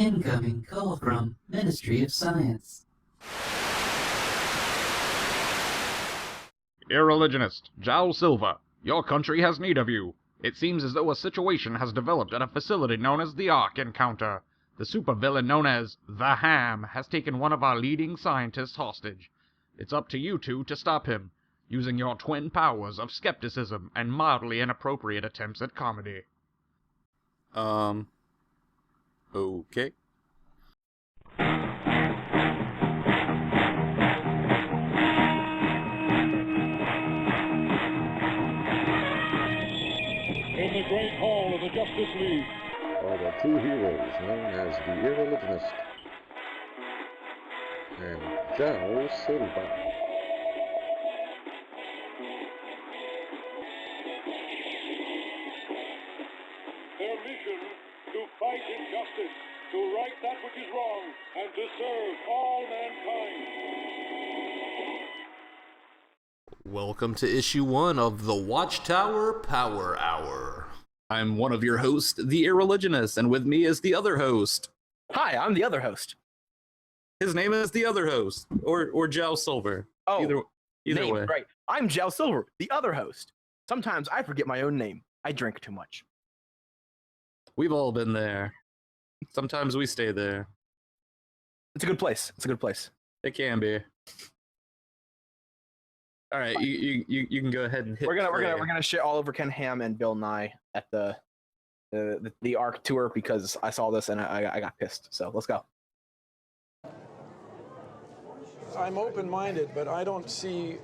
Incoming call from Ministry of Science. Irreligionist, Jowl Silva, your country has need of you. It seems as though a situation has developed at a facility known as the Ark Encounter. The supervillain known as the Ham has taken one of our leading scientists hostage. It's up to you two to stop him, using your twin powers of skepticism and mildly inappropriate attempts at comedy. Okay. In the great hall of the Justice League are the two heroes known as the Irreligionist and Jowl Silva. Their mission, to fight injustice, to right that which is wrong, and to serve all mankind. Welcome to issue 1 of the Watchtower Power Hour. I'm one of your hosts, the Irreligionist, and with me is the other host. Hi, I'm the other host. His name is the other host, or Jowl Silver. Oh, either name, way. right. I'm Jowl Silver, the other host. Sometimes I forget my own name. I drink too much. We've all been there. Sometimes we stay there. It's a good place. It's a good place. It can be. All right, you can go ahead and hit. We're gonna shit all over Ken Ham and Bill Nye at the Ark tour because I saw this and I got pissed. So let's go. I'm open-minded, but I don't see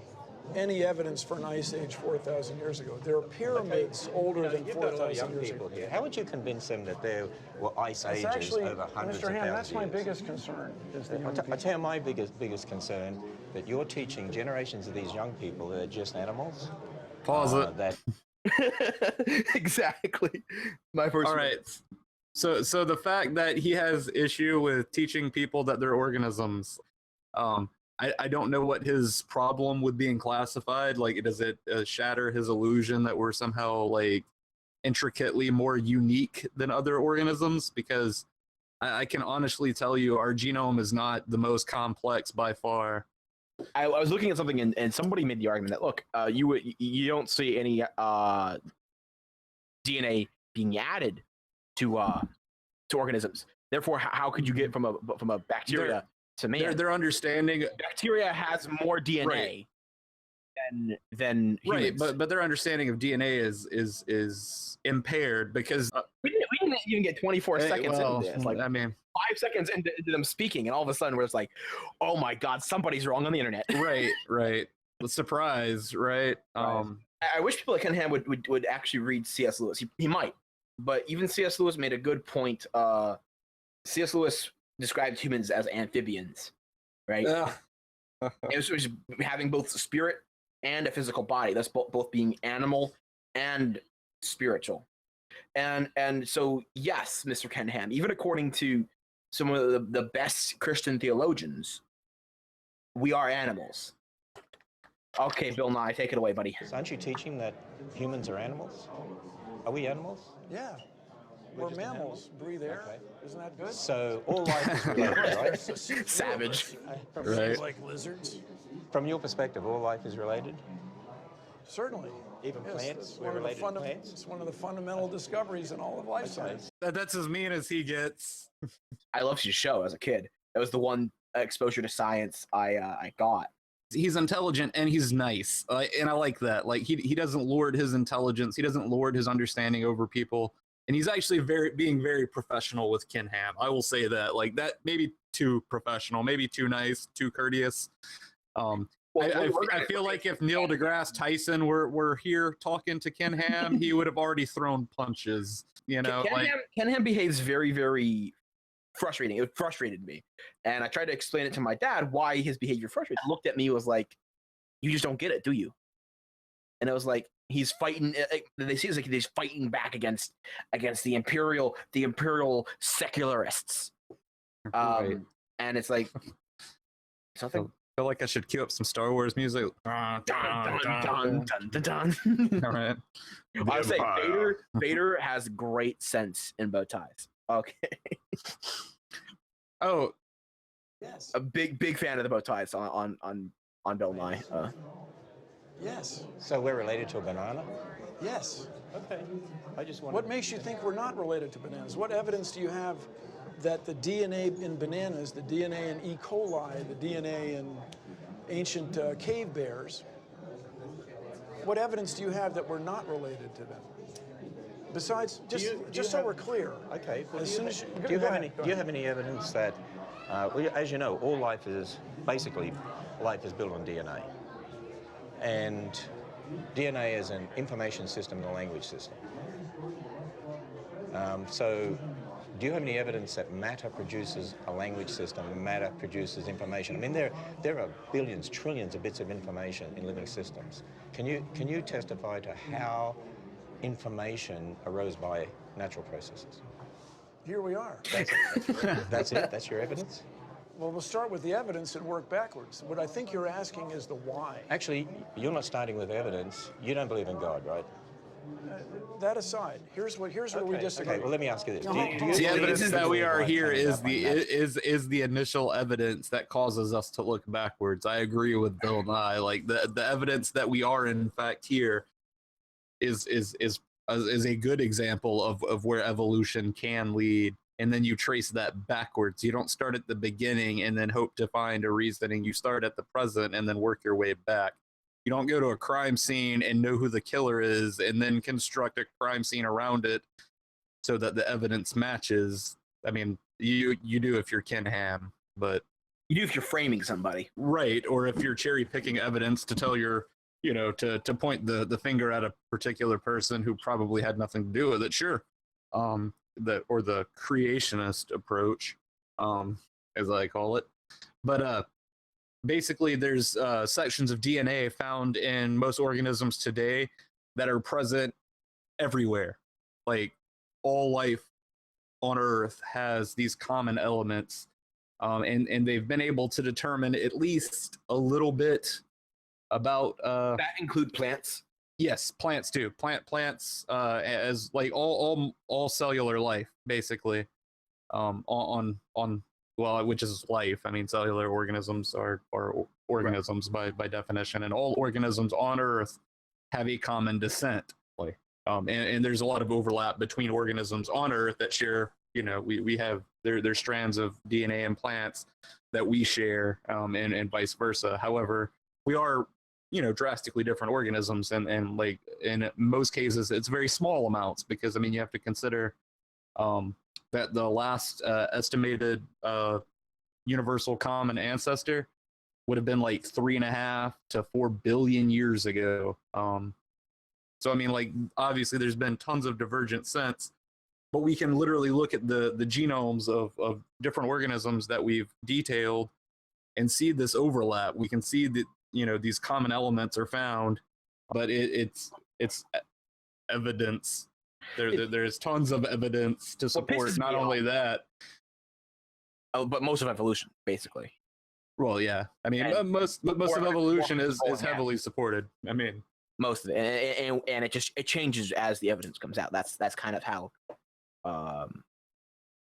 any evidence for an ice age 4,000 years ago. There are pyramids older than 4,000 years ago. Here. How would you convince them that there were ice ages Actually, over hundreds Mr. of Ham, thousands that's of my years? biggest concern. Is the young I people. tell you my biggest concern, that you're teaching generations of these young people that are just animals. Pause it. That Exactly. My first. All right. So the fact that he has issue with teaching people that they're organisms, I don't know what his problem with being classified. Like, does it shatter his illusion that we're somehow like intricately more unique than other organisms? Because I can honestly tell you our genome is not the most complex by far. I was looking at something and somebody made the argument that look, you don't see any DNA being added to organisms. Therefore, how could you get from a bacteria to man? Their understanding, bacteria has more DNA than humans. right? But their understanding of DNA is impaired because we didn't even get 24 seconds into this. Like, I mean, 5 seconds into them speaking, and all of a sudden we're just like, oh my god, somebody's wrong on the internet. right. The surprise, right? I wish people like Ken Ham would actually read C.S. Lewis. He might, but even C.S. Lewis made a good point. C.S. Lewis described humans as amphibians, right? It was having both spirit and a physical body. That's both being animal and spiritual. And so, yes, Mr. Ken Ham, even according to some of the best Christian theologians, we are animals. Okay, Bill Nye, take it away, buddy. So aren't you teaching that humans are animals? Are we animals? Yeah. We're mammals. Breathe air. Okay. Isn't that good? So all life is related, right? Savage. Right. Like lizards. From your perspective, all life is related? Certainly. Even Yes, plants? We're related to plants? It's one of the fundamental discoveries in all of life science. That's as mean as he gets. I loved his show as a kid. That was the one exposure to science I got. He's intelligent and he's nice, and I like that. Like he doesn't lord his intelligence, he doesn't lord his understanding over people, and he's actually being very professional with Ken Ham. I will say that. Like that, maybe too professional, maybe too nice, too courteous. I feel like if Neil deGrasse Tyson were here talking to Ken Ham, he would have already thrown punches. You know, Ken Ham behaves very, very frustrating. It frustrated me, and I tried to explain it to my dad why his behavior frustrated. He looked at me, was like, "You just don't get it, do you?" And I was like, "He's fighting." They see it's like he's fighting back against the imperial secularists. Right. And it's like something. I feel like I should cue up some Star Wars music. Dun, dun, dun, dun, dun, dun. All right. I would say Vader has great sense in bow ties. Okay. Oh, Yes. A big fan of the bow ties on Bill Nye. Yes. So we're related to a banana? Yes. Okay. I just want. What makes you think we're not related to bananas? What evidence do you have that the DNA in bananas, the DNA in E. coli, the DNA in ancient cave bears, what evidence do you have that we're not related to them? Besides, just so we're clear. Okay. Well, As soon as do you have any evidence that, well, as you know, all life is basically built on DNA, and DNA is an information system and a language system. So, do you have any evidence that matter produces a language system, matter produces information? I mean, there are billions, trillions of bits of information in living systems. Can you testify to how information arose by natural processes? Here we are. That's it? That's your evidence? Well, we'll start with the evidence and work backwards. What I think you're asking is the why. Actually, you're not starting with evidence. You don't believe in God, right? That aside, here's where we disagree. Okay, well, let me ask you this. the evidence that we are here is the initial evidence that causes us to look backwards. I agree with Bill Nye. Like the evidence that we are in fact here is a good example of where evolution can lead. And then you trace that backwards. You don't start at the beginning and then hope to find a reasoning. You start at the present and then work your way back. You don't go to a crime scene and know who the killer is and then construct a crime scene around it so that the evidence matches. I mean, you do if you're Ken Ham, but You do if you're framing somebody. right, or if you're cherry picking evidence to tell your, to point the finger at a particular person who probably had nothing to do with it. Sure, the creationist approach, as I call it, but basically, there's sections of DNA found in most organisms today that are present everywhere. Like all life on Earth has these common elements, and they've been able to determine at least a little bit about. That include plants. Yes, plants too. Plants as like all cellular life, basically. Well, which is life. I mean, cellular organisms are organisms by definition, and all organisms on Earth have a common descent. And there's a lot of overlap between organisms on Earth that share. We have there's strands of DNA in plants that we share, and vice versa. However, we are drastically different organisms, and like in most cases, it's very small amounts because you have to consider. That the last estimated universal common ancestor would have been like 3.5 to 4 billion years ago. So obviously there's been tons of divergent sense, but we can literally look at the genomes of different organisms that we've detailed and see this overlap. We can see that these common elements are found, but it's evidence. There's tons of evidence to support not only that. But most of evolution, basically. Well, yeah. Most of evolution is heavily supported. Most of it, and it changes as the evidence comes out. That's kind of how.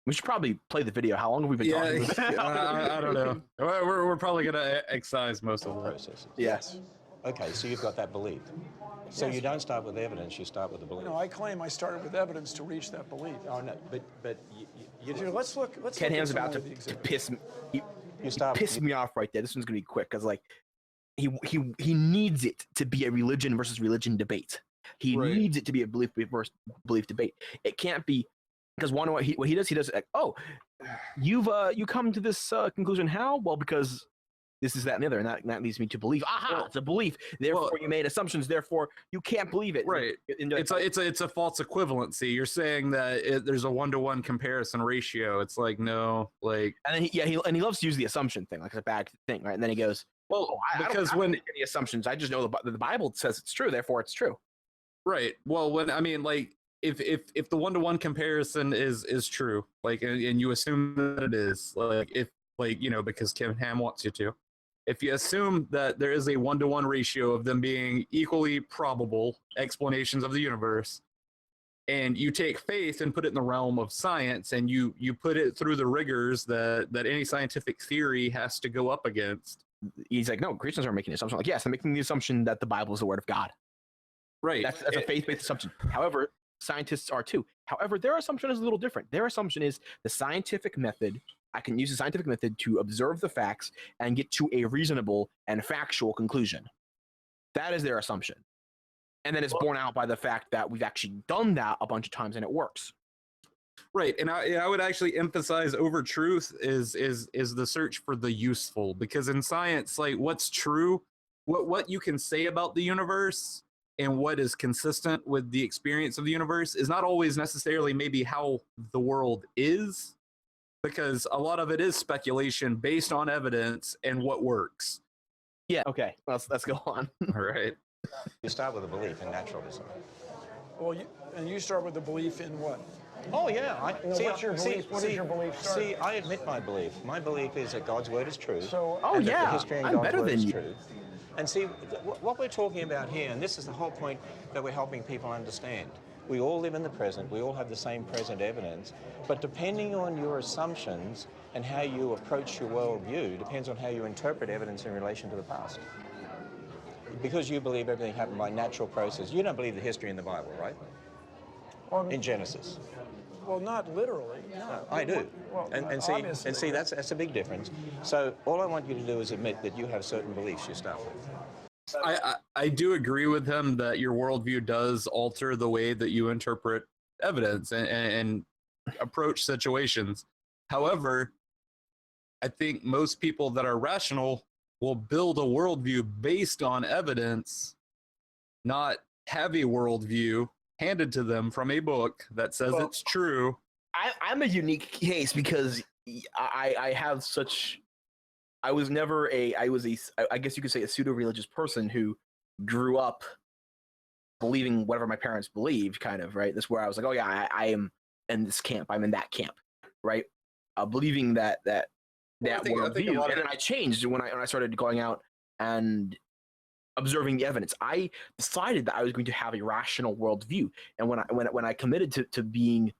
We should probably play the video. How long have we been talking about? I don't know. We're probably gonna excise most of the processes. Yes. Okay, so you've got that belief. So you don't start with evidence, you start with the belief. No, I claim I started with evidence to reach that belief. Oh, no, but you Here, let's look. Ken Ham's at some about of to the exhibits. piss me. stop. Piss me off right there. This one's gonna be quick because he needs it to be a religion versus religion debate. He needs it to be a belief versus belief debate. It can't be because what he does like, oh, you come to this conclusion how? Well, because this is that and the other, and that leads me to believe. Aha, it's a belief. Therefore, you made assumptions. Therefore, you can't believe it. Right. It's a false equivalency. You're saying that there's a 1-to-1 comparison ratio. It's like no, like. And then he loves to use the assumption thing, like it's a bad thing, right? And then he goes, well, I don't make any assumptions. I just know the Bible says it's true. Therefore, it's true. Right. Well, if the 1-to-1 comparison is true, like, and you assume that it is, because Kevin Ham wants you to. If you assume that there is a 1-to-1 ratio of them being equally probable explanations of the universe, and you take faith and put it in the realm of science, and you put it through the rigors that any scientific theory has to go up against. He's like, no, Christians are making the assumption. Like, yes, I'm making the assumption that the Bible is the word of God. Right. That's a faith-based assumption. However, scientists are too. However, their assumption is a little different. Their assumption is the scientific method. I can use the scientific method to observe the facts and get to a reasonable and factual conclusion. That is their assumption. And then it's borne out by the fact that we've actually done that a bunch of times and it works. Right, and I would actually emphasize over truth is the search for the useful, because in science, like what's true, what you can say about the universe and what is consistent with the experience of the universe is not always necessarily maybe how the world is, because a lot of it is speculation based on evidence and what works. Yeah. Okay. Let's go on. All right. You start with a belief in naturalism. Well, you start with the belief in what? Oh yeah, what's your belief? What is your belief start? See, I admit my belief. My belief is that God's word is true. So, and that the history in I'm God's better word than is you. true. And see, what we're talking about here, and this is the whole point that we're helping people understand. We all live in the present. We all have the same present evidence. But depending on your assumptions and how you approach your worldview, depends on how you interpret evidence in relation to the past. Because you believe everything happened by natural process, you don't believe the history in the Bible, right? In Genesis. Well, not literally. No, I do. Well, and see, that's a big difference. So all I want you to do is admit that you have certain beliefs you start with. I do agree with him that your worldview does alter the way that you interpret evidence and approach situations. However, I think most people that are rational will build a worldview based on evidence, not have a worldview handed to them from a book that says it's true. I'm a unique case because I have such. I was never I guess you could say a pseudo-religious person who grew up believing whatever my parents believed, kind of, right? That's where I was like, oh yeah, I am in this camp, I'm in that camp, right? Believing that worldview. And then I changed when I started going out and observing the evidence. I decided that I was going to have a rational worldview, and when I committed to being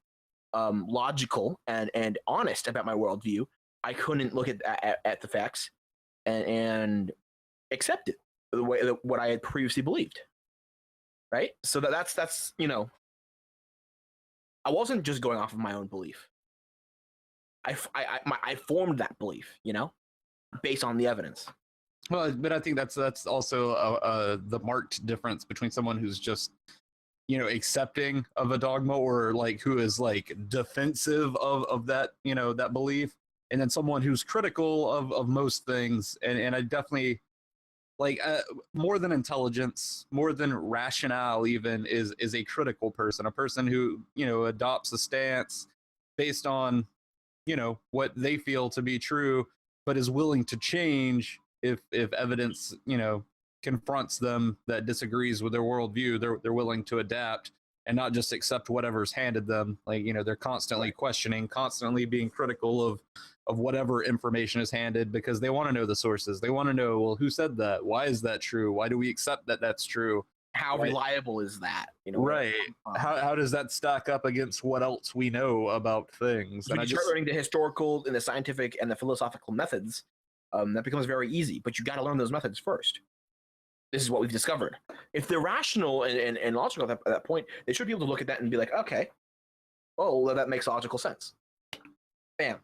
logical and honest about my worldview, I couldn't look at the facts and accept it the way what I had previously believed. Right? So that's I wasn't just going off of my own belief. I formed that belief, based on the evidence. Well, but I think that's also the marked difference between someone who's just, accepting of a dogma, or like who is like defensive of that, that belief, and then someone who's critical of most things. And I definitely like more than intelligence, more than rationale even is a critical person, a person who, adopts a stance based on, what they feel to be true, but is willing to change if evidence, confronts them that disagrees with their worldview. They're willing to adapt and not just accept whatever's handed them. Like, they're constantly questioning, constantly being critical of whatever information is handed, because they want to know the sources. They want to know, well, who said that? Why is that true? Why do we accept that that's true? How reliable is that? Right. How does that stack up against what else we know about things? When you start learning the historical and the scientific and the philosophical methods, that becomes very easy. But you got to learn those methods first. This is what we've discovered. If they're rational and logical at that point, they should be able to look at that and be like, okay, oh, well, that makes logical sense. Bam.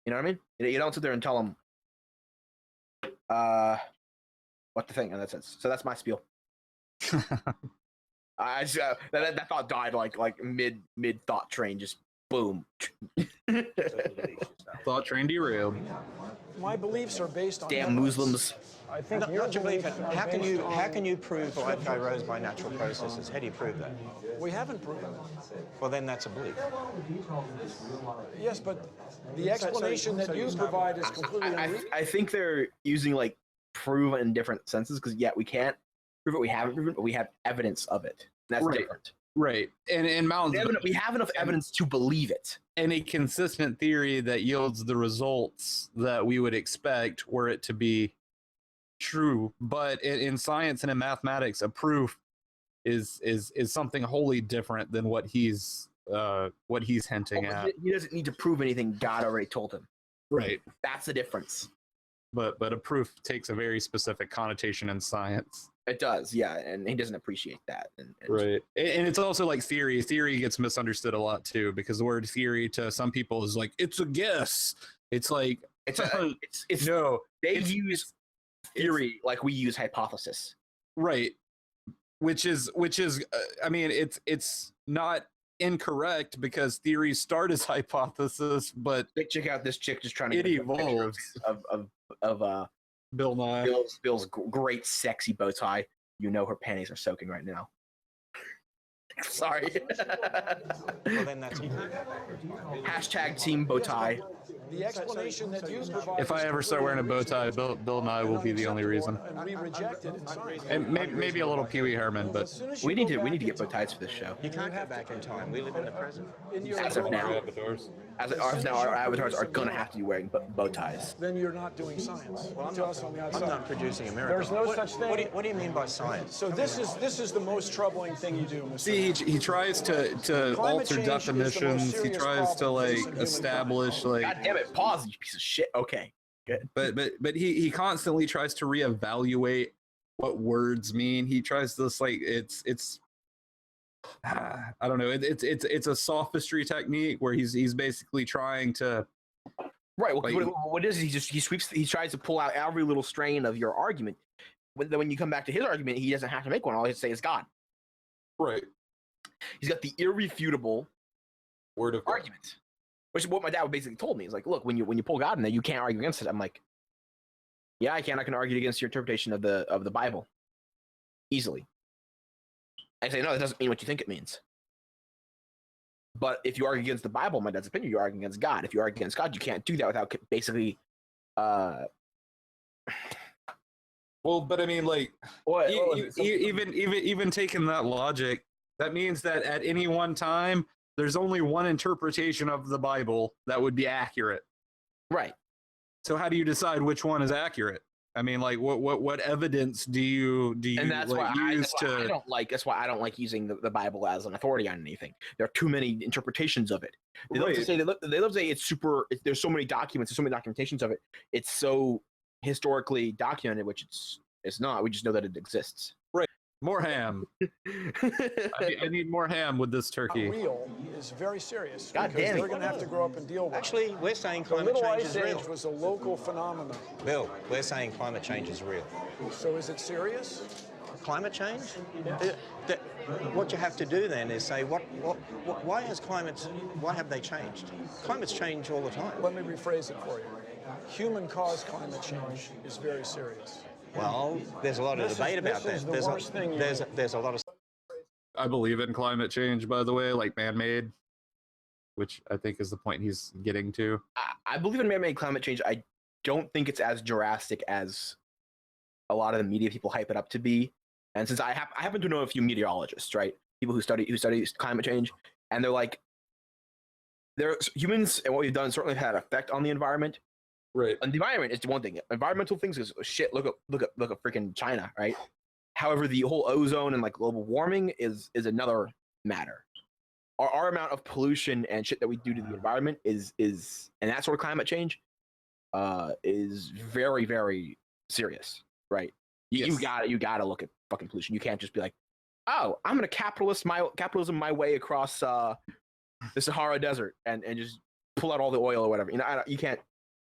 You know what I mean? You don't sit there and tell them what to think in that sense. So that's my spiel. I just, that thought died like mid thought train, just boom. Thought train derailed. My beliefs are based on damn Muslims. I think Not your belief. How can you prove life arose by natural processes? How do you prove that? We haven't proven it. Well, then that's a belief. Yes, but the explanation that you provide is completely unreasonable. I think they're using like prove in different senses, because we can't prove it. We haven't proven it, but we have evidence of it. That's different. Right. And we have enough evidence to believe it. And a consistent theory that yields the results that we would expect were it to be true. But in science and in mathematics, a proof is something wholly different than what he's hinting at. He doesn't need to prove anything God already told him. Right. That's the difference. But a proof takes a very specific connotation in science. It does, yeah, and he doesn't appreciate that. And Right. And it's also like theory. Theory gets misunderstood a lot too, because the word theory to some people is like, it's a guess. It's like it's no. They use theory like we use hypothesis. Right. Which is I mean, it's not incorrect because theories start as hypothesis, but check out this chick just trying to it evolves of Bill Nye. Bill's great sexy bow tie. You know her panties are soaking right now. Sorry. Well, then that's Hashtag team bow tie. The explanation that you provide. If I ever start wearing a bow tie, Bill Nye will be the only reason. And we reject it in science. And maybe a little Pee Wee Herman, but We need to get bow ties for this show. You can't go back in time. We live in the present. As of now. As of now, our avatars are gonna have to be wearing bow ties. Then you're not doing science. Well, Tell us on the I'm outside. not producing a miracle. There's no such thing. What do you mean by science? So this is the most troubling thing you do, Mr. see, he tries to alter change is the most definitions. He serious tries to problem like facing humankind. establish like. God damn it! Pause, you piece of shit. Okay. Good. But he constantly tries to reevaluate what words mean. He tries this like it's I don't know. It's a sophistry technique where he's basically trying to. Right. Well, like, what is he tries to pull out every little strain of your argument. When you come back to his argument, he doesn't have to make one. All he has to say is God. Right. He's got the irrefutable Word of God. argument, which is what my dad basically told me. He's like, look, when you pull God in there, you can't argue against it. I'm like, yeah, I can. I can argue against your interpretation of the Bible easily. I say, no, that doesn't mean what you think it means. But if you argue against the Bible, my dad's opinion, you're arguing against God. If you argue against God, you can't do that without basically. Well, but I mean, like, even taking that logic, that means that at any one time, there's only one interpretation of the Bible that would be accurate. Right. So how do you decide which one is accurate? I mean, like, what evidence do you and that's like, why use I don't like. That's why I don't like using the Bible as an authority on anything. There are too many interpretations of it. They love to say it's super. There's so many documents. There's so many documentations of it. It's so historically documented, which it's not. We just know that it exists. Right. More ham. I need more ham with this turkey. Real is very serious. God because damn it. they're going to have to grow up and deal with it. Actually, we're saying The climate little change ice is real. age was a local phenomenon. Bill, we're saying climate change is real. So is it serious? Climate change? What you have to do then is say, why have they changed? Climates change all the time. Let me rephrase it for you. Human-caused climate change is very serious. Well, there's a lot of debate about this is that. the worst thing you There's a lot of. I believe in climate change, by the way, like man-made, which I think is the point he's getting to. I believe in man-made climate change. I don't think it's as drastic as a lot of the media people hype it up to be. And since I happen to know a few meteorologists, right, people who study climate change, and they're like, humans and what we've done certainly had an effect on the environment. Right. And the environment is one thing. Environmental things is shit. Look at freaking China, right? However, the whole ozone and like global warming is another matter. Our amount of pollution and shit that we do to the environment is and that sort of climate change is very, very serious, right? You gotta look at fucking pollution. You can't just be like, oh, I'm gonna capitalism my way across the Sahara Desert and just pull out all the oil or whatever. You know, you can't.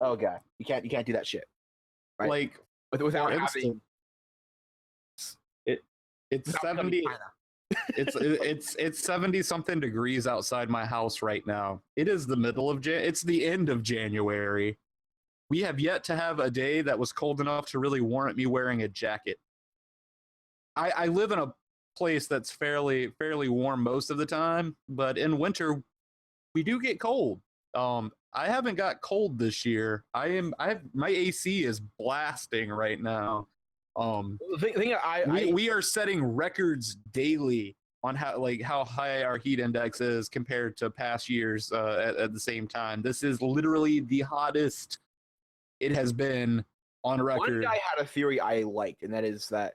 Oh god, you can't do that shit. Right? Like without having it's 70. It's 70 something degrees outside my house right now. It is the middle of it's the end of January. We have yet to have a day that was cold enough to really warrant me wearing a jacket. I live in a place that's fairly warm most of the time, but in winter we do get cold. I haven't got cold this year. My AC is blasting right now. We are setting records daily on how high our heat index is compared to past years at the same time. This is literally the hottest it has been on record. One guy had a theory I liked, and that is that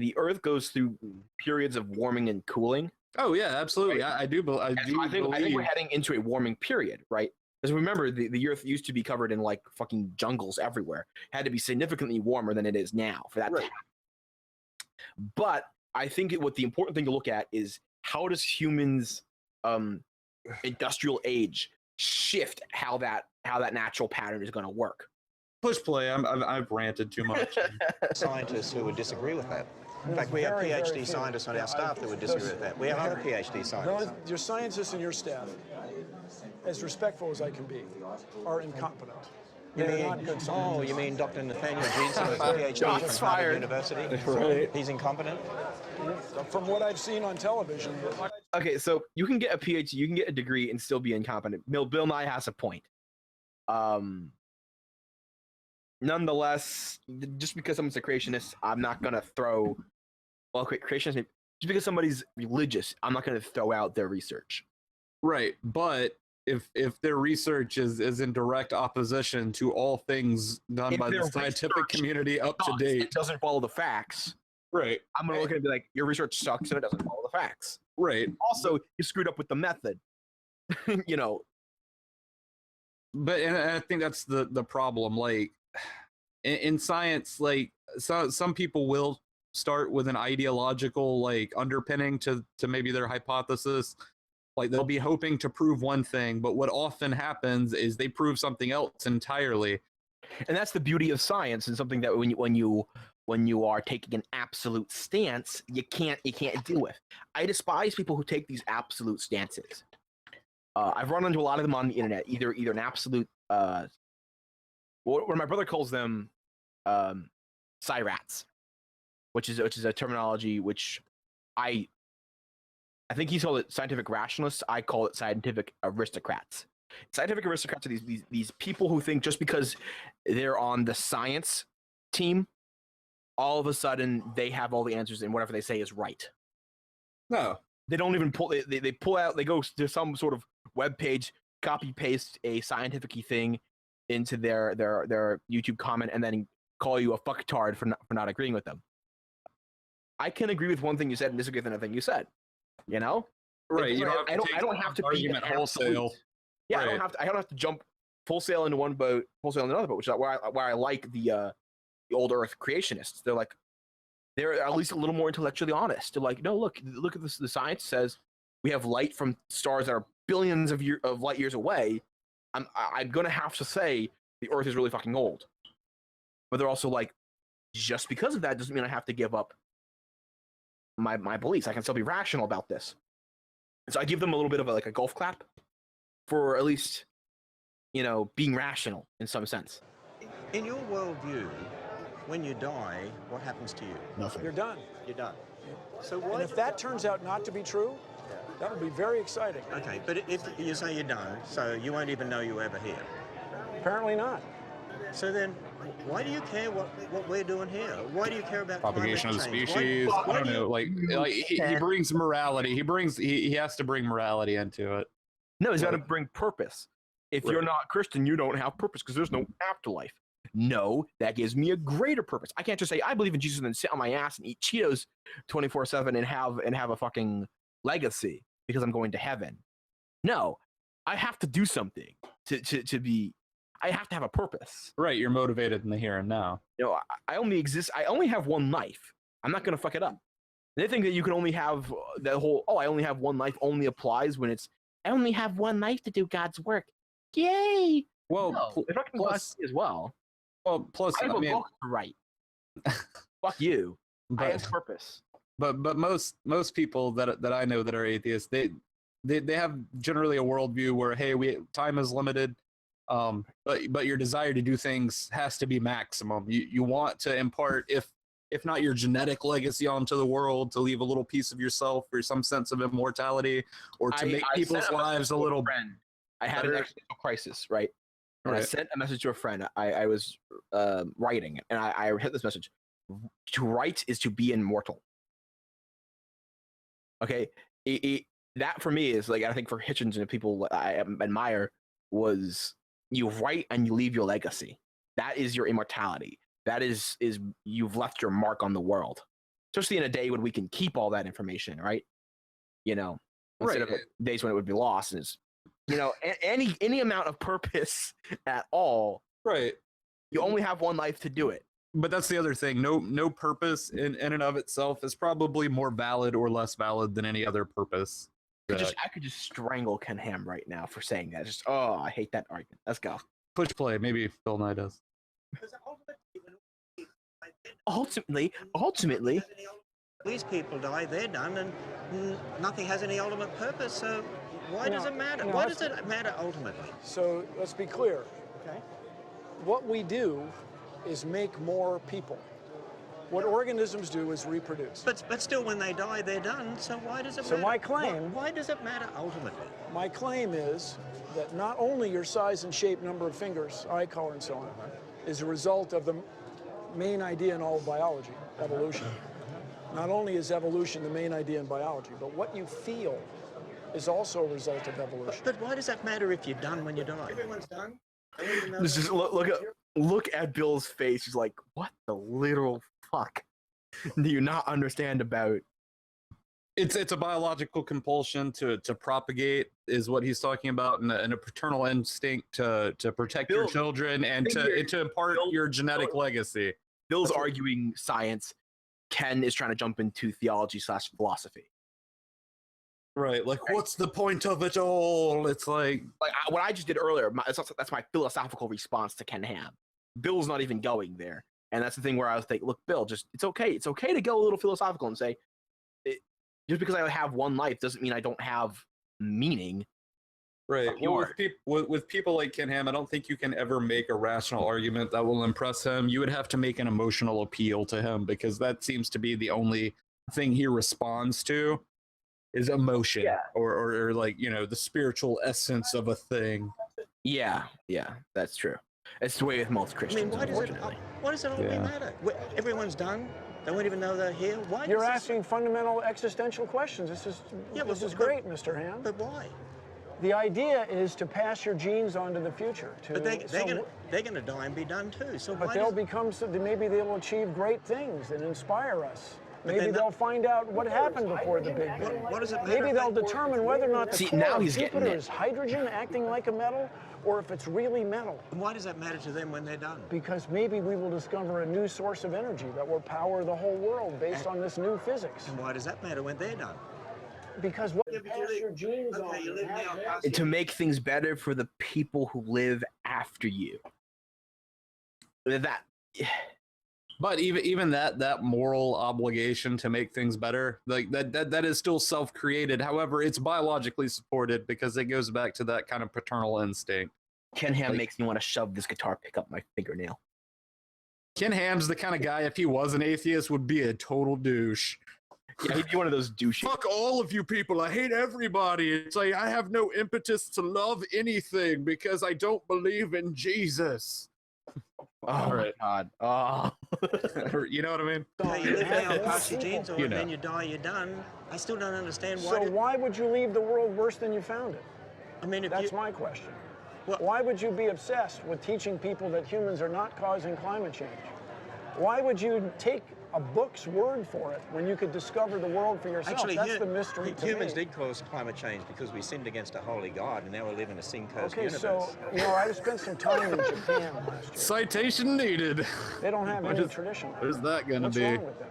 the Earth goes through periods of warming and cooling. Oh yeah, absolutely. Right. I do. I do. I think we're believe. heading into a warming period, right? Because remember, the Earth used to be covered in like fucking jungles everywhere. It had to be significantly warmer than it is now for that to Right. happen. But I think what the important thing to look at is how does humans' industrial age shift how that natural pattern is going to work. Push play. I've ranted too much. Scientists who would disagree with that. In fact, we have Very, very PhD few. scientists on Yeah, our staff that would disagree with that. We have other PhD scientists. Your scientists and your staff, as respectful as I can be, are incompetent. They're not good Oh, scientists. you mean Dr. Nathaniel Jensen, who's a PhD Shots from Harvard fired. University? Right. He's incompetent? From what I've seen on television, Okay, so you can get a PhD, you can get a degree and still be incompetent. Bill Nye has a point. Nonetheless, just because someone's a creationist, I'm not gonna throw. Well, creationist. Just because somebody's religious, I'm not gonna throw out their research. Right, but if their research is in direct opposition to all things done If by the their scientific research community up to Sucks, date, it doesn't follow the facts. right, I'm gonna look at it and be like, your research sucks and it doesn't follow the facts. right. Also, you screwed up with the method. You know, But and I think that's the problem. Like in science, like some people will start with an ideological like underpinning to maybe their hypothesis. Like they'll be hoping to prove one thing, but what often happens is they prove something else entirely. and that's the beauty of science, and something that when you are taking an absolute stance, you can't deal with. I despise people who take these absolute stances. I've run into a lot of them on the internet. Either an absolute, what my brother calls them, rats, which is a terminology which I think he's called it scientific rationalists. I call it scientific aristocrats. Scientific aristocrats are these people who think just because they're on the science team, all of a sudden they have all the answers and whatever they say is right. No, They don't even pull. They pull out. They go to some sort of web page, copy paste a scientific thing into their YouTube comment, and then call you a fucktard for not agreeing with them. I can agree with one thing you said and disagree with another thing you said. You know, right. You I don't have to be argument an wholesale. absolute. Yeah, Right. I don't have to jump wholesale into one boat, wholesale into another boat, which is where I like the old Earth creationists. They're at least a little more intellectually honest. They're like, no, look at this. The science says we have light from stars that are billions of light years away. I'm gonna have to say the Earth is really fucking old. But they're also like, just because of that doesn't mean I have to give up my beliefs. I can still be rational about this. And so I give them a little bit of a golf clap for at least, being rational in some sense. In your worldview, when you die, what happens to you? Nothing. you're done. You're done. So And why? if that turns out not to be true, that would be very exciting. Okay, but if you say you're done, so you won't even know you were ever here. Apparently not. So then, why do you care what we're doing here? Why do you care about Propagation of the climate change? species. Why I don't do you- know. Like he brings morality. He has to bring morality into it. No, he's got to bring purpose. If you're Right. not Christian, you don't have purpose because there's no afterlife. No, that gives me a greater purpose. I can't just say I believe in Jesus and then sit on my ass and eat Cheetos 24/7 and have a fucking legacy because I'm going to heaven. No, I have to do something to be. I have to have a purpose. Right. You're motivated in the here and now. I only exist. I only have one life. I'm not gonna fuck it up. They think that you can only have that whole I only have one life only applies when it's I only have one life to do God's work. Yay! Well, No, it fucking applies to me as well. plus I have I a mean, book to write. Fuck you. I have but purpose. but most people that I know that are atheists, they have generally a worldview where hey, time is limited. But your desire to do things has to be maximum. You want to impart, if not your genetic legacy onto the world, to leave a little piece of yourself or some sense of immortality, or to make people's sent lives a message to little friend. I had an better. existential crisis, right? And I Right. sent a message to a friend. I was writing, and I hit this message. To write is to be immortal. Okay, that for me is like I think for Hitchens and people I admire was you write and you leave your legacy. That is your immortality. That is you've left your mark on the world. especially in a day when we can keep all that information, right? You know, instead Right. of days when it would be lost. And it's, you know, any amount of purpose at all, Right. you only have one life to do it. But that's the other thing. No purpose in and of itself is probably more valid or less valid than any other purpose. I could just strangle Ken Ham right now for saying that. Just I hate that argument. Let's go. Push play. Maybe Phil Nye does. Ultimately, These people die, they're done, and nothing has any ultimate purpose. So why does it matter? no, Why that's- does it matter ultimately? So let's be clear. Okay. What we do is make more people. What organisms do is reproduce. But still, when they die, they're done. So why does it So matter? my claim- Why does it matter ultimately? My claim is that not only your size and shape, number of fingers, eye color, and so on, is a result of the main idea in all of biology, evolution. Not only is evolution the main idea in biology, but what you feel is also a result of evolution. But why does that matter if you're done when you die? Everyone's done. this is look at Bill's face. He's like, "What the literal fuck do you not understand about?" It's a biological compulsion to propagate is what he's talking about, and a paternal instinct to protect your Bill, children and to impart your genetic legacy. Bill's arguing science. Ken is trying to jump into theology/philosophy. Right. Like, what's the point of it all? It's like What I just did earlier. That's my philosophical response to Ken Ham. Bill's not even going there, and that's the thing where I was like, "Look, Bill, it's okay. It's okay to go a little philosophical and say, just because I have one life doesn't mean I don't have meaning." right. Well, Pure. with people like Ken Ham, I don't think you can ever make a rational argument that will impress him. You would have to make an emotional appeal to him because that seems to be the only thing he responds to is emotion or like, you know, the spiritual essence of a thing. Yeah, that's true. It's the way with most I Christians, mean, why does it ultimately Yeah. matter? Everyone's done. They won't even know they're here. Why? You're does this- asking fundamental existential questions. This is great, Mr. Ham. But why? The idea is to pass your genes on to the future. But they're gonna die and be done too. So But why they'll does, become, maybe they'll achieve great things and inspire us. But Maybe then they'll find out what happened before the Big Bang. what does it matter? Maybe they'll determine whether or not the See, core now of he's getting Jupiter it. is hydrogen acting like a metal, or if it's really metal. Why does that matter to them when they're done? Because maybe we will discover a new source of energy that will power the whole world based on this new physics. And why does that matter when they're done? Because what you pass your genes on and have to make things better for the people who live after you. That. But even that moral obligation to make things better, like that is still self-created. However, it's biologically supported because it goes back to that kind of paternal instinct. Ken Ham makes me want to shove this guitar pick up my fingernail. Ken Ham's the kind of guy, if he was an atheist, would be a total douche. Yeah, he'd be one of those douches. Fuck all of you people. I hate everybody. It's like I have no impetus to love anything because I don't believe in Jesus. Oh my god. Oh. You know what I mean? Okay, you live now, pass your genes on, You and know. then you die, you're done. I still don't understand why. So why would you leave the world worse than you found it? I mean, if That's you, my question. Well- Why would you be obsessed with teaching people that humans are not causing climate change? Why would you take a book's word for it when you could discover the world for yourself? Actually, That's the mystery to humans me. did cause climate change because we sinned against a holy God, and now we live in a sin-cursed Okay, universe. so, I spent some time in Japan last year. Citation needed. They don't have any tradition. Where's that gonna What's be? wrong with them?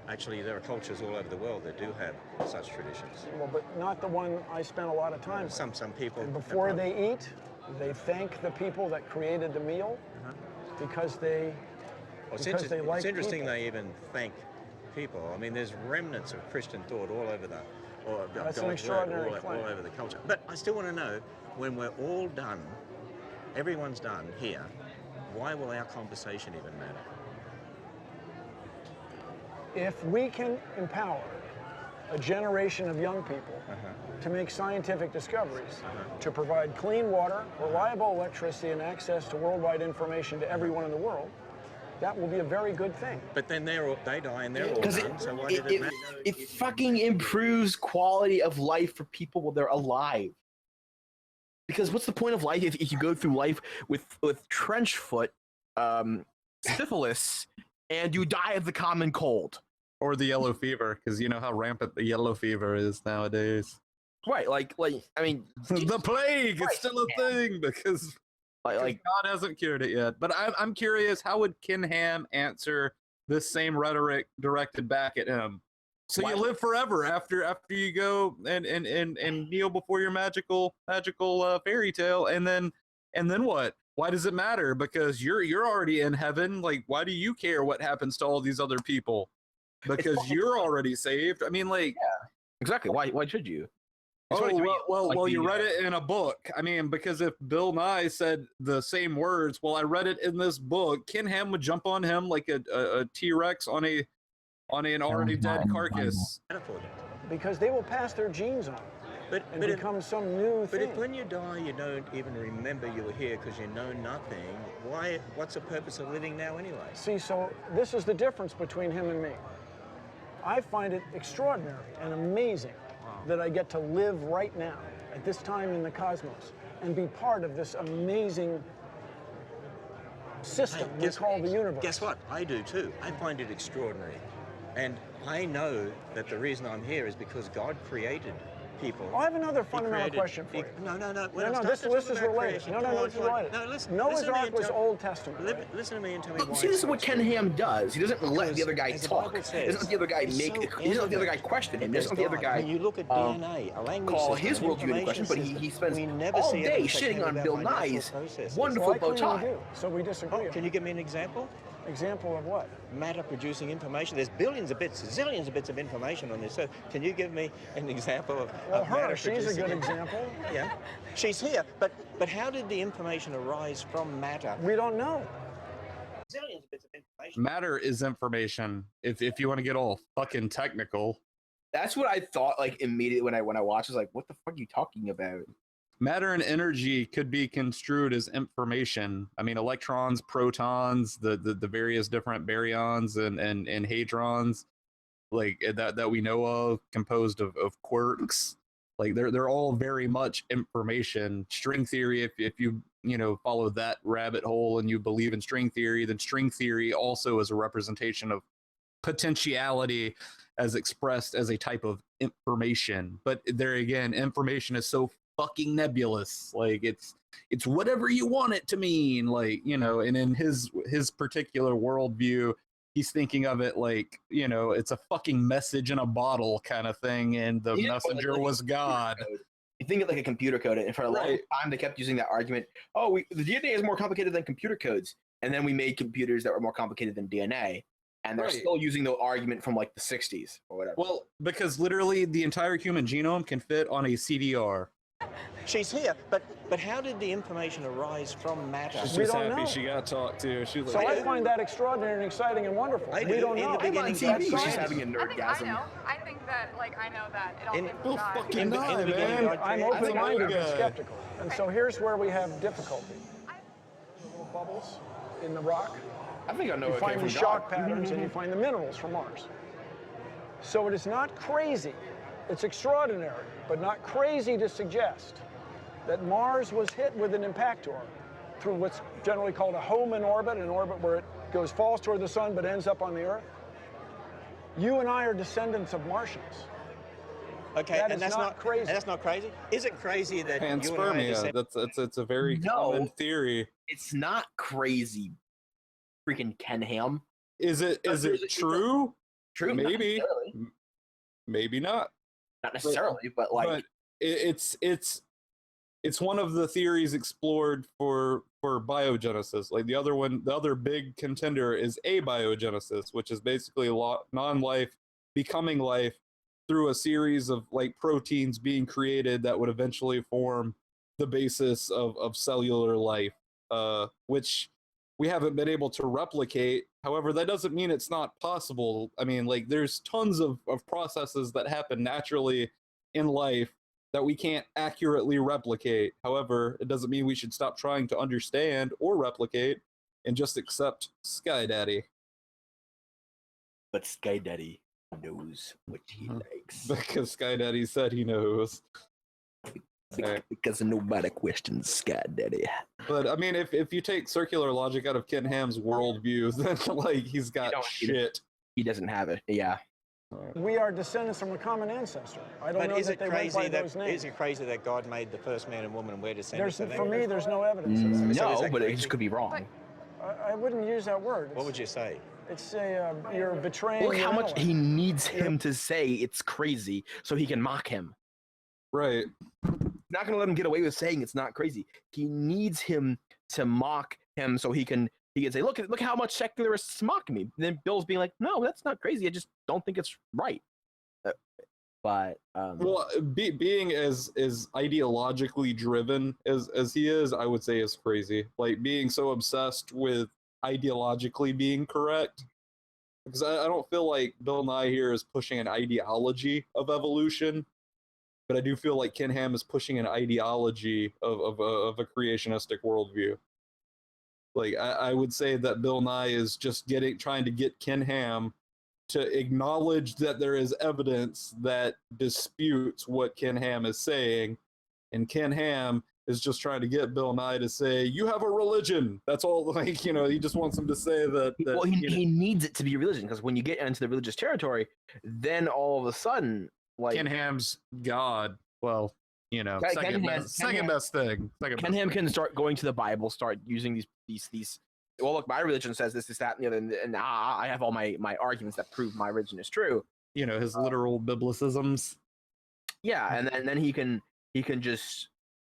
Actually, there are cultures all over the world that do have such traditions. Well, but not the one I spent a lot of time with. Some people. And before they eat, they thank the people that created the meal because they Well, because they like it's interesting people. they even thank people. I mean, there's remnants of Christian thought all over That's an God's extraordinary word claim. all over the culture. But I still want to know, when we're all done, everyone's done here, why will our conversation even matter? if we can empower a generation of young people to make scientific discoveries, to provide clean water, reliable electricity, and access to worldwide information to everyone in the world, that will be a very good thing. But then they die and they're all Because done, so why did it matter? it fucking improves quality of life for people while they're alive. Because what's the point of life if you go through life with trench foot, syphilis, and you die of the common cold? Or the yellow fever, because you know how rampant the yellow fever is nowadays. Right, like I mean, The plague is Christ, still a thing because like God hasn't cured it yet. But I'm curious, how would Ken Ham answer this same rhetoric directed back at him? So Why- you live forever after you go and kneel before your magical fairy tale, and then what? Why does it matter? Because you're already in heaven. Like, why do you care what happens to all these other people? Because you're already saved. I mean, like, exactly. Why should you? It's oh funny to me, well, like you read it in a book. I mean, because if Bill Nye said the same words, well, I read it in this book, Ken Ham would jump on him like a T-Rex on an already dead carcass. Because they will pass their genes on and become some new But thing. if when you die you don't even remember you were here because you know nothing, what's the purpose of living now anyway? See, so this is the difference between him and me. I find it extraordinary and amazing that I get to live right now, at this time in the cosmos, and be part of this amazing system we call the universe. Guess what? I do too. I find it extraordinary. And I know that the reason I'm here is because God created people. I have another fundamental question for you. No. This is related. No, this is related. No, listen. Noah's listen to me Ark and was tell- Old Testament. right? Listen to me and tell me But why. see, this it's is what so Ken true. Ham does. He doesn't let the other guy As the talk. Bible He says, doesn't let the other guy it's make. so He doesn't let the other guy intimate question him. He with doesn't let the other God. guy When you look at DNA, a language call system, his an worldview into question. But information he system, spends we never all see day evidence that shitting came on about Bill by natural Nye's processes. wonderful Well, I bow clearly tie. do. So we disagree. Can you give me an example? Example of what? Matter producing information. There's billions of bits, zillions of bits of information on this. So can you give me an example of Well, of matter her, she's a producing good information? example. Yeah, she's here. But how did the information arise from matter? We don't know. Zillions of bits of information. Matter is information. If you want to get all fucking technical, That's what I thought. Like immediately when I watched, I was like, "What the fuck are you talking about?" matter and energy could be construed as information. I mean, electrons, protons, the various different baryons and hadrons, like that we know of, composed of quarks. Like they're all very much information. String theory, if you follow that rabbit hole and you believe in string theory, then string theory also is a representation of potentiality as expressed as a type of information. But there again, information is so fucking nebulous. Like it's whatever you want it to mean. Like, and in his particular worldview, he's thinking of it like, it's a fucking message in a bottle kind of thing, and the Yeah, messenger like was God. You think of it like a computer code, and for a long Right. time they kept using that argument. Oh, the DNA is more complicated than computer codes, and then we made computers that were more complicated than DNA, and they're Right. still using the argument from like the '60s or whatever. Well, because literally the entire human genome can fit on a CDR. She's here. But how did the information arise from matter? She's We just don't happy know. she got talked to. She's So like, I find that extraordinary and exciting and wonderful. I We do. don't In know. the beginning, She's God That's having a science. I think I nerdgasm. know. I think that, I know that it all In- came oh, from God. fucking In the die, beginning, man. God I'm created- open-minded and Okay. skeptical. And so here's where we have difficulty. Little bubbles in the rock. I think I know You it came find from the shock God. patterns and you find the minerals from Mars. So it is not crazy. It's extraordinary, but not crazy to suggest that Mars was hit with an impactor through what's generally called a Hohmann orbit, an orbit where it falls toward the sun but ends up on the Earth. You and I are descendants of Martians. Okay, That and is that's not crazy. And that's not crazy. Is it crazy that you and I are panspermia. descendants- It's a very No. common theory. It's not crazy. Freaking Ken Ham. Is it But there's- true? True, not Maybe. necessarily. Maybe not. Not necessarily, but like But it's one of the theories explored for biogenesis. Like the other big contender is abiogenesis, which is basically non-life becoming life through a series of like proteins being created that would eventually form the basis of cellular life, which we haven't been able to replicate. However, that doesn't mean it's not possible. I mean, like there's tons of processes that happen naturally in life that we can't accurately replicate. However, it doesn't mean we should stop trying to understand or replicate and just accept Sky Daddy. but Sky Daddy knows what he likes. Because Sky Daddy said he knows. Because nobody questions Sky Daddy. But I mean, if you take circular logic out of Ken Ham's worldview, then like he's got You don't- shit. He doesn't have it. Yeah. We are descendants from a common ancestor. I don't know is that it they went crazy by those names. is it crazy that God made the first man and woman and we're descendants of them? For me, there's no evidence of that. No, that but it crazy? just could be wrong. I wouldn't use that word. What would you say? It's you're betraying. Look how your much intellect. he needs him to say it's crazy so he can mock him. Right. Not going to let him get away with saying it's not crazy. He needs him to mock him so he can say, look how much secularists mock me. And then Bill's being like, no, that's not crazy. I just don't think it's right. Well, being as ideologically driven as he is, I would say is crazy. Like being so obsessed with ideologically being correct, because I don't feel like Bill Nye here is pushing an ideology of evolution, but I do feel like Ken Ham is pushing an ideology of a creationistic worldview. Like I would say that Bill Nye is just trying to get Ken Ham to acknowledge that there is evidence that disputes what Ken Ham is saying, and Ken Ham is just trying to get Bill Nye to say, you have a religion. That's all. Like, he just wants him to say that well, he needs it to be religion, because when you get into the religious territory, then all of a sudden, like, Ken Ham's God. Well, second best thing. Ken Ham can start going to the Bible, start using these. Well, look, my religion says this, that, and the other, and I have all my arguments that prove my religion is true. His literal biblicisms. Yeah, and then he can just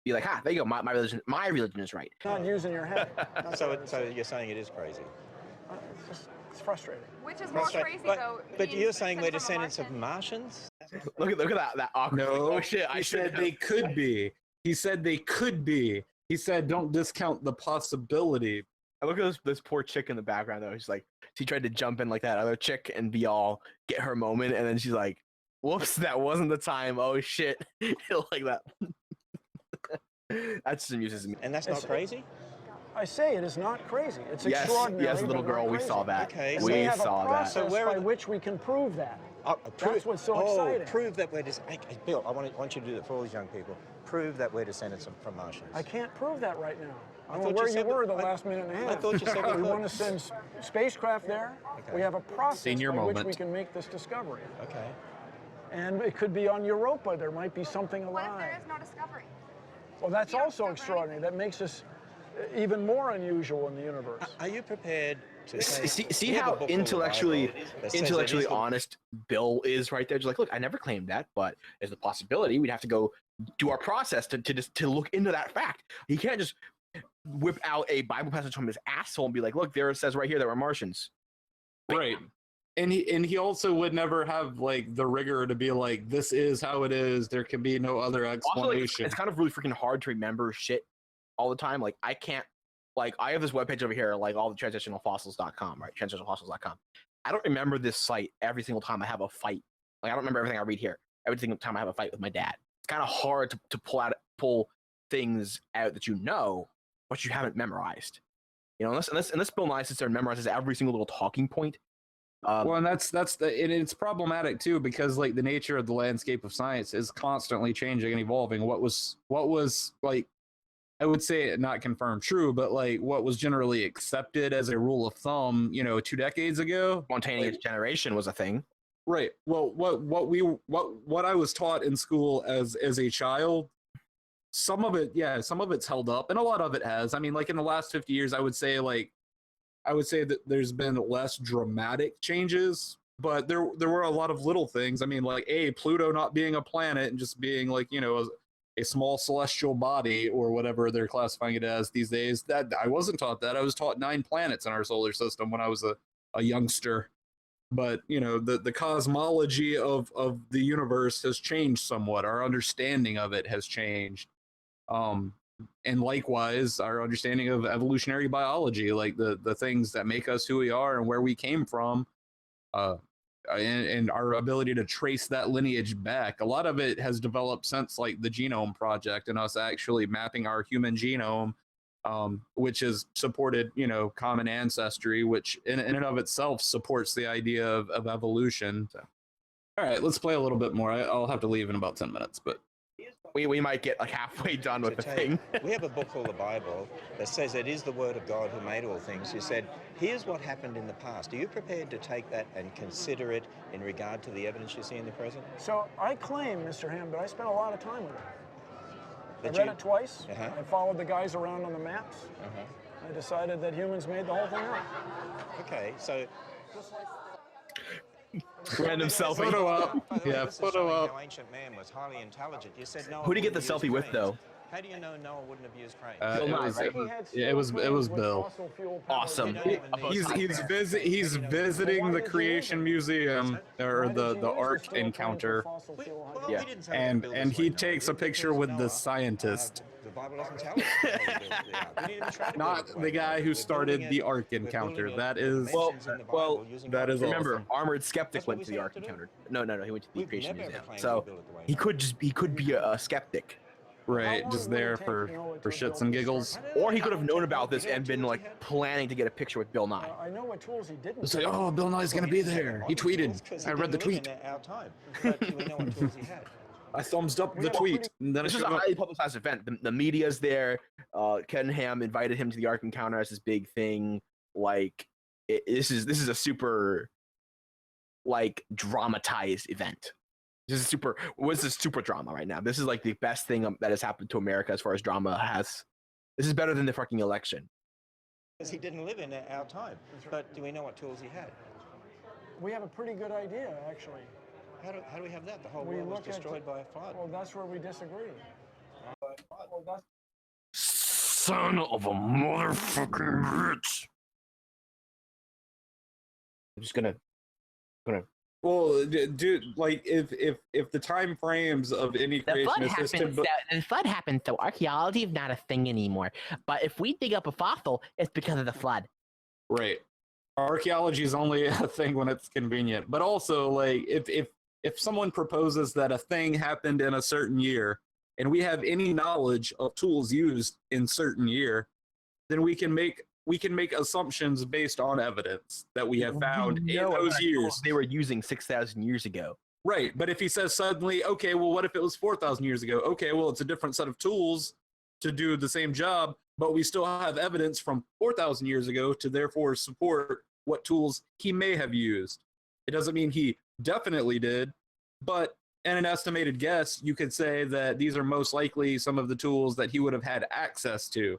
be like, there you go, my religion is right. Not using your head. So you're saying it is crazy? It's frustrating. Which is more crazy, though. But you're saying we're descendants of Martians? Look at that awkward. No, oh shit! I said they could be. He said they could be. He said don't discount the possibility. I look at this poor chick in the background though. She's like, she tried to jump in like that other chick and be all get her moment, and then she's like, "Whoops, that wasn't the time." Oh shit, like that. That just amuses me. And that's not crazy? I say it is not crazy. It's Yes, extraordinary. yes, little but girl, not we crazy. saw that. Okay, And we we have saw a that. process So where by are the- which we can prove that. Prove, That's what's so exciting. Prove that we're Bill, I want you to do that for all these young people. Prove that we're descendants from Martians. I can't prove that right now. I I don't know thought where you you said were that- the last minute and a half. I thought you said we we could. want to send spacecraft there. Okay. We have a process Senior by moment. which we can make this discovery. Okay. And it could be on Europa. There might be something What if alive. there is no discovery? Well, that's We don't also discover extraordinary. That makes us even more unusual in the universe. Are you prepared to say, See we have a how book called The intellectually Bible that says that is the- honest Bill is right there. Just like, look, I never claimed that, but there's a possibility. We'd have to go do our process to look into that fact. He can't just whip out a Bible passage from his asshole and be like, look, there it says right here that we're Martians. Right. And he also would never have like the rigor to be like, this is how it is. There can be no other Also, explanation. it's kind of really freaking hard to remember shit all the time. Like, I can't, like, I have this webpage over here, like all the transitionalfossils.com, right? Transitionalfossils.com. I don't remember this site every single time I have a fight. Like, I don't remember everything I read here every single time I have a fight with my dad. It's kind of hard to pull things out that you know, but you haven't memorized. Unless Bill Nye sits there and memorizes every single little talking point. Well, and it's problematic too, because like the nature of the landscape of science is constantly changing and evolving. What was like, I would say not confirmed true, but like what was generally accepted as a rule of thumb, 2 decades ago. Spontaneous generation was a thing. Right. Well, what I was taught in school as a child, some of it's held up, and a lot of it has. I mean, like in the last 50 years, I would say that there's been less dramatic changes, but there were a lot of little things. I mean, like Pluto not being a planet and just being like, a small celestial body or whatever they're classifying it as these days. That I wasn't taught that. I was taught 9 planets in our solar system when I was a youngster. But the cosmology of the universe has changed somewhat. Our understanding of it has changed. And likewise, our understanding of evolutionary biology, like the things that make us who we are and where we came from, and our ability to trace that lineage back. A lot of it has developed since like the Genome Project and us actually mapping our human genome, which has supported, common ancestry, which in and of itself supports the idea of evolution. So, all right, let's play a little bit more. I'll have to leave in about 10 minutes, but we might get like halfway done with the thing. We have a book called the Bible that says it is the word of God who made all things. He said, here's what happened in the past. Are you prepared to take that and consider it in regard to the evidence you see in the present? So I claim, Mr. Ham, that I spent a lot of time with it. That I read you- it twice. Uh-huh. I followed the guys around on the maps. I decided that humans made the whole thing up. Okay, so... Random selfie. Photo up. Yeah, This is photo showing up. how ancient man was highly intelligent. You said Noah Who did you get the wouldn't have selfie used with, though? cranes. How do you know Noah wouldn't have used cranes? It Nye, was, right? it He was, had yeah, it was steel Bill. fossil fuel powered Awesome. vehicles. He's visiting the Creation Museum or the Ark Encounter, Yeah. he didn't say they built and this he way, Noah. takes a Because picture with the Noah, scientist, the Bible doesn't tell us how they built the ark. We didn't try to build not it that the way. guy who We're started building the it- Ark we're building Encounter. it That with is, dimensions in the Bible using that is God's Remember, awesome. Armored Skeptic That's what went we to the set Ark out to do. Encounter. No, he went to the We've Creation never ever Museum. claimed So we built it the way he Noah could be a skeptic, right, just there for shits and giggles. or he could have known about this and been like planning to get a picture with Bill Nye. I know what tools he didn't. It's like, oh, Bill Nye's gonna be there. He tweeted. I read the tweet. Our time. But do we know what tools he had? I thumbs up We the have a tweet. pretty- And then I This is showed a up. highly publicized event. The media's there. Ken Ham invited him to the Ark Encounter as this big thing. Like this is a super like dramatized event. This is super. What's this super drama right now? This is like the best thing that has happened to America as far as drama has. This is better than the fucking election. Because he didn't live in our time. But do we know what tools he had? We have a pretty good idea, actually. How do we have that? The whole We world was look at- destroyed by a flood. Well, that's where we disagree. Son of a motherfucking bitch. I'm just gonna. Well, dude, like if the time frames of any creationist system, the flood happened, so archaeology is not a thing anymore. But if we dig up a fossil, it's because of the flood. right, archaeology is only a thing when it's convenient. But also, like if someone proposes that a thing happened in a certain year, and we have any knowledge of tools used in certain year, then we can make assumptions based on evidence that we have found in those years. They were using 6,000 years ago. Right, but if he says suddenly, okay, well, what if it was 4,000 years ago? Okay, well, it's a different set of tools to do the same job, but we still have evidence from 4,000 years ago to therefore support what tools he may have used. It doesn't mean he definitely did, but in an estimated guess, you could say that these are most likely some of the tools that he would have had access to.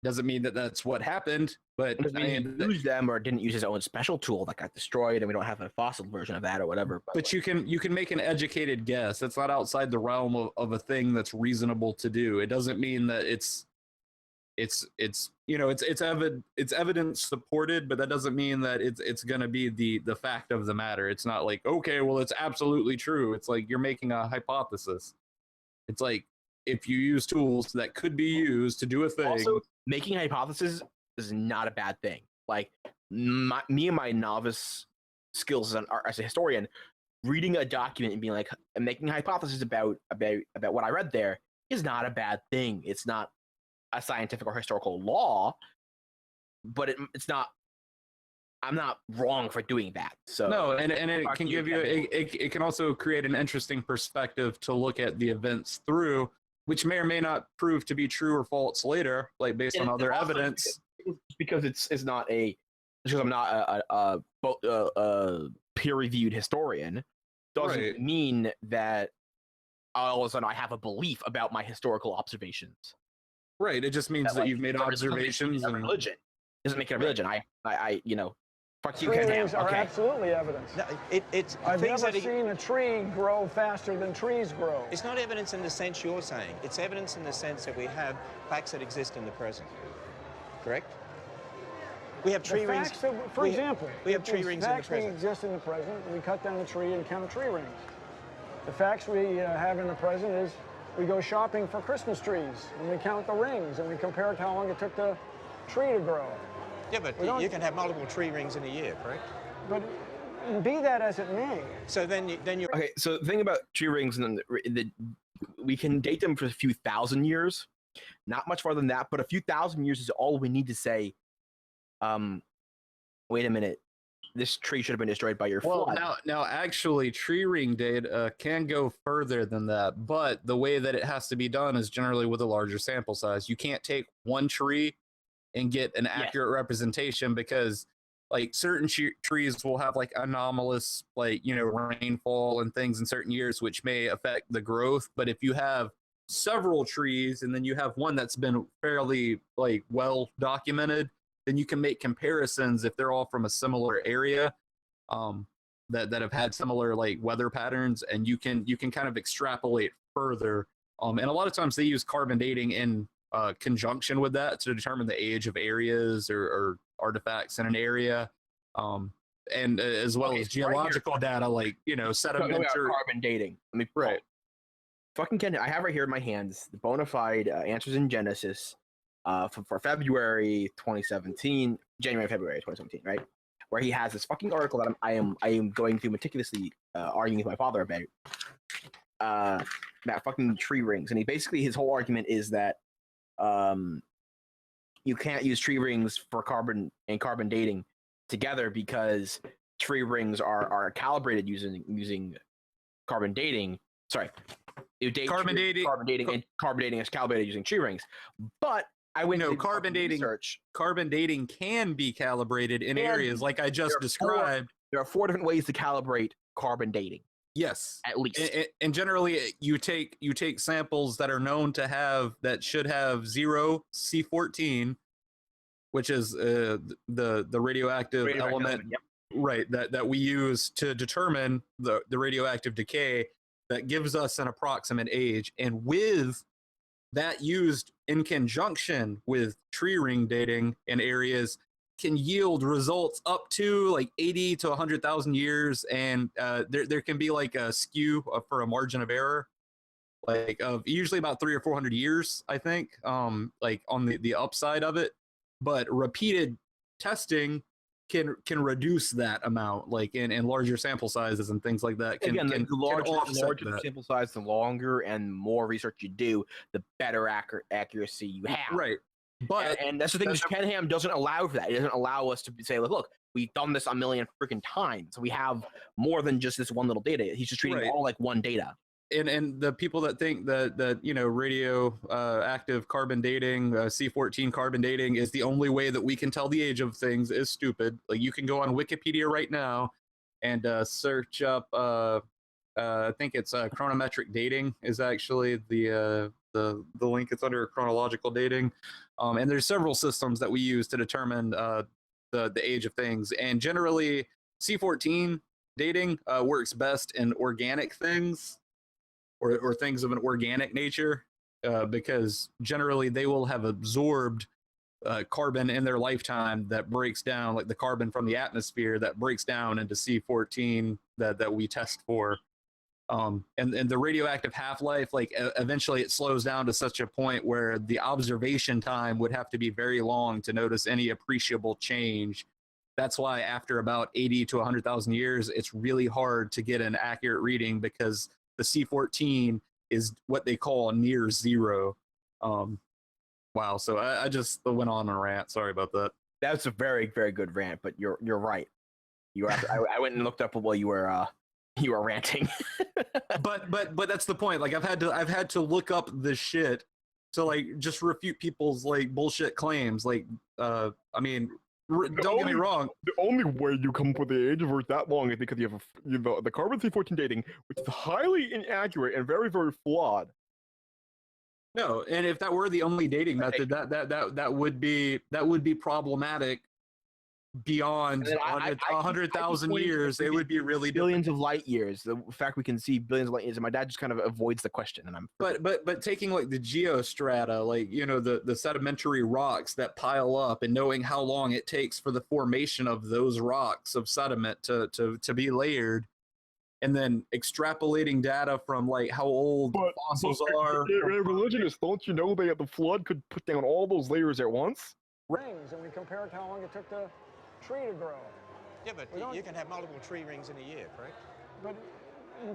Doesn't mean that that's what happened, but Doesn't mean he used them or didn't use his own special tool that got destroyed, and we don't have a fossil version of that or whatever. But you can make an educated guess. That's not outside the realm of a thing that's reasonable to do. It doesn't mean that it's evidence supported, but that doesn't mean that it's going to be the fact of the matter. It's not like, okay, well, it's absolutely true. It's like you're making a hypothesis. It's like if you use tools that could be used to do a thing. Also, making a hypothesis is not a bad thing. Like me and my novice skills as a historian, reading a document and being like, and making a hypothesis about what I read there is not a bad thing. It's not a scientific or historical law, but it's not. I'm not wrong for doing that. So no, and it can give you it can also create an interesting perspective to look at the events through, which may or may not prove to be true or false later, like based on other evidence. Because I'm not a peer-reviewed historian, doesn't mean that all of a sudden I have a belief about my historical observations. Right. It just means that you've made observations and religion. It doesn't make it a religion. I fuck you, Tree Ken Ham. rings are Okay. absolutely evidence. No, it's I've things never that seen a tree grow faster than trees grow. It's not evidence in the sense you're saying. It's evidence in the sense that we have facts that exist in the present. Correct? We have tree rings. For example, we have if tree these rings in the facts present. exist in the present. We cut down a tree and count tree rings. The facts we have in the present is we go shopping for Christmas trees and we count the rings and we compare it to how long it took the tree to grow. Yeah, but you can have multiple tree rings in a year, correct? But be that as it may. So then you're Okay, so the thing about tree rings, and we can date them for a few thousand years, not much farther than that, but a few thousand years is all we need to say. Wait a minute, this tree should have been destroyed by your Well, flood. now, actually, tree ring data can go further than that, but the way that it has to be done is generally with a larger sample size. You can't take one tree and get an accurate representation because, like, certain trees will have like anomalous, like, you know, rainfall and things in certain years, which may affect the growth. But if you have several trees and then you have one that's been fairly like well documented, then you can make comparisons if they're all from a similar area, that have had similar like weather patterns, and you can kind of extrapolate further. And a lot of times they use carbon dating in conjunction with that to determine the age of areas or artifacts in an area, and as well as geological data, like, you know, sedimentary carbon dating. Let me fucking Ken. I have right here in my hands the bona fide answers in Genesis for February 2017, February 2017, right? Where he has this fucking article that I am going through meticulously, arguing with my father about fucking tree rings, and his whole argument is that you can't use tree rings for carbon dating together because tree rings are calibrated using carbon dating. Sorry, carbon dating is calibrated using tree rings, but I went to carbon dating can be calibrated in areas like I just described. There are 4 different ways to calibrate carbon dating. Yes, at least. And generally, you take samples that are known to have that should have 0 C14, which is the radioactive element, right? That we use to determine the radioactive decay that gives us an approximate age, and with that used in conjunction with tree ring dating in areas can yield results up to like 80 to 100,000 years, and there can be like a skew for a margin of error, like of usually about 300 or 400 years, I think, like on the upside of it. But repeated testing can reduce that amount, like in larger sample sizes and things like that. The larger the sample size, the longer and more research you do, the better accuracy you have. Right. But and that's the thing. Ken Ham doesn't allow for that. It doesn't allow us to say, look, we've done this a million freaking times. We have more than just this one little data. He's just treating it all like one data. And the people that think that you know, radio active carbon dating, C14 carbon dating is the only way that we can tell the age of things is stupid. Like, you can go on Wikipedia right now and search up. I think it's chronometric dating is actually the link. It's under chronological dating, and there's several systems that we use to determine the age of things. And generally, C14 dating works best in organic things, or things of an organic nature, because generally they will have absorbed carbon in their lifetime that breaks down, like the carbon from the atmosphere that breaks down into C14 that we test for. And the radioactive half-life, like eventually it slows down to such a point where the observation time would have to be very long to notice any appreciable change. That's why after about 80 to 100,000 years, it's really hard to get an accurate reading, because the C14 is what they call near zero. Wow. So I just went on a rant. Sorry about that. That's a very, very good rant, but you're right. I went and looked up while you were ranting. but that's the point. Like, I've had to look up the shit to like just refute people's like bullshit claims. Like, I mean, don't get me wrong. The only way you come up with the age of Earth that long is because you have the carbon C14 dating, which is highly inaccurate and very, very flawed. No, and if that were the only dating method, that would be problematic beyond 100,000 years. It would be really billions of light years. The fact we can see billions of light years, and my dad just kind of avoids the question. And but taking like the geostrata, like, you know, the sedimentary rocks that pile up, and knowing how long it takes for the formation of those rocks of sediment to be layered, and then extrapolating data from like how old fossils are. Religionists, don't you know that the flood could put down all those layers at once? Rings, and we compare it to how long it took the tree to grow. Yeah, but you can have multiple tree rings in a year, correct? But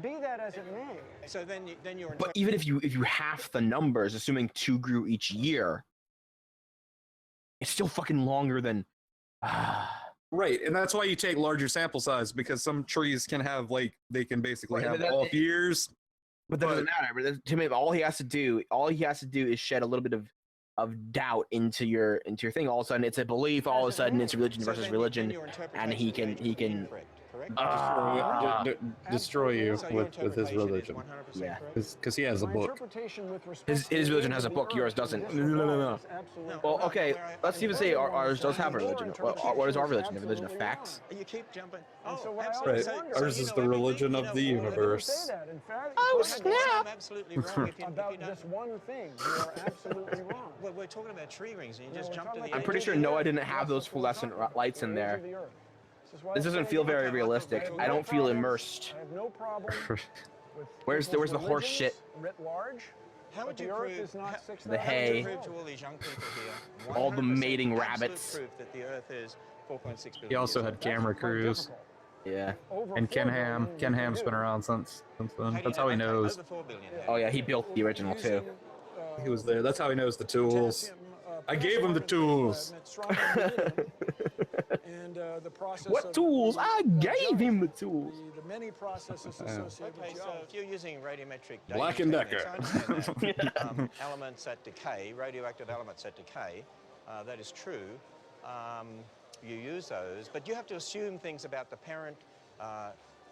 be that as it may. So then you're. But even if you half the numbers, assuming 2 grew each year, it's still fucking longer than. Right, and that's why you take larger sample size, because some trees can have they can basically Right, have but that- off years. But that doesn't matter. But to me, all he has to do is shed a little bit of doubt into your thing. All of a sudden, it's a belief. All of a sudden, it's religion versus religion, and he can. Destroy you with his religion. Yeah, because he has a book. His religion has a book. Yours doesn't. No. Well, okay. Let's even say ours does have a religion. What is our religion? The religion of facts. You keep jumping. Right. Ours is the religion of the universe. Oh, snap! Absolutely wrong. About this one thing, you are absolutely wrong. Well, we're talking about tree rings, and you just jumped in the. I'm pretty sure Noah didn't have those fluorescent lights in there. This doesn't feel very realistic. I don't feel immersed. I have no problem with Where's the horse shit? writ large. How would The you Earth prove is not 6,000 The hay. years prove old. to all these young people here? All the 100% mating absolute rabbits. Proof that the Earth is 4.6 billion. He also years had old. camera That's quite crews. difficult. Yeah. Over And 4 billion Ken you Ham's can been do. around since then. do you That's how he know? Okay, knows. Over 4 billion. Oh yeah, he built the original too. Using, He was there. That's how he knows the tools. potassium, I gave him the tools. And the process What of tools? the, I gave him the tools. The many processes associated Okay, with so geology. if you're using radiometric Black dating and techniques, Decker. I understand that, elements at decay, radioactive elements at decay, that is true. You use those, but you have to assume things about the parent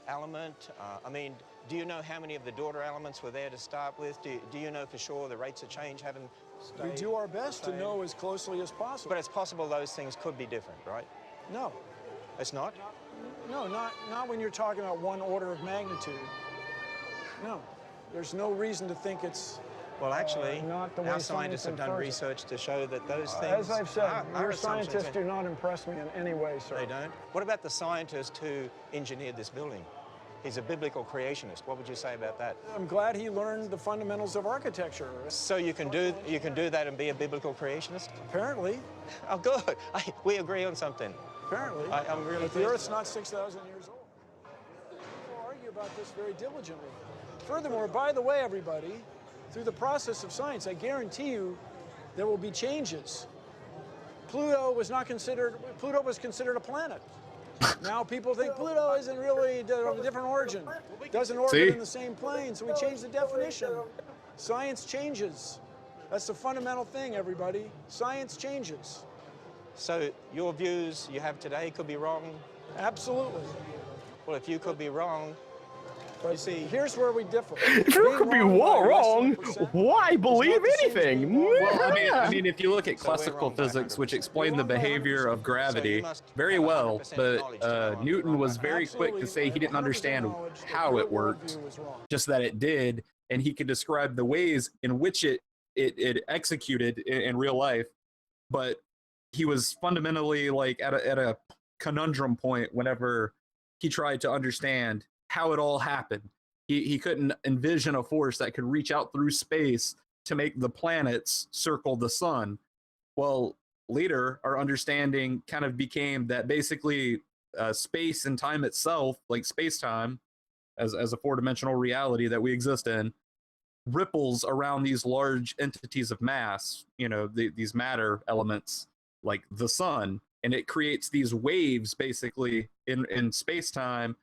element. I mean, do you know how many of the daughter elements were there to start with? Do you know for sure the rates of change haven't stayed We do our best to the know same? as closely as possible. But it's possible those things could be different, right? No, It's not? no, not when you're talking about one order of magnitude. No, there's no reason to think it's. Well, actually, not the way our scientists have done science infers it. research to show that those things As I've said, are your assumptions scientists in- do not impress me in any way, sir. They don't? What about the scientist who engineered this building? He's a biblical creationist. What would you say about that? I'm glad he learned the fundamentals of architecture. So you can do that and be a biblical creationist? Apparently, Oh, good. We agree on something. apparently. I'm really But the pleased. Earth's not 6,000 years old. People argue about this very diligently. Furthermore, by the way, everybody, through the process of science, I guarantee you there will be changes. Pluto was considered a planet. Now people think Pluto isn't really of a different origin. Doesn't orbit See? in the same plane, so we change the definition. Science changes. That's the fundamental thing, everybody. Science changes. So your views you have today could be wrong? Absolutely. Well, if you could be wrong, But you see... here's where we differ. If you could be wrong, why believe anything? Well, I mean, if you look at classical physics, which explain the behavior of gravity very well, but Newton was very quick to say he didn't understand how it worked, just that it did, and he could describe the ways in which it executed in real life, but he was fundamentally like at a conundrum point whenever he tried to understand how it all happened. He couldn't envision a force that could reach out through space to make the planets circle the sun. Well, later, our understanding kind of became that basically space and time itself, like space-time, as a four-dimensional reality that we exist in, ripples around these large entities of mass, these matter elements, like the sun, and it creates these waves basically in space-time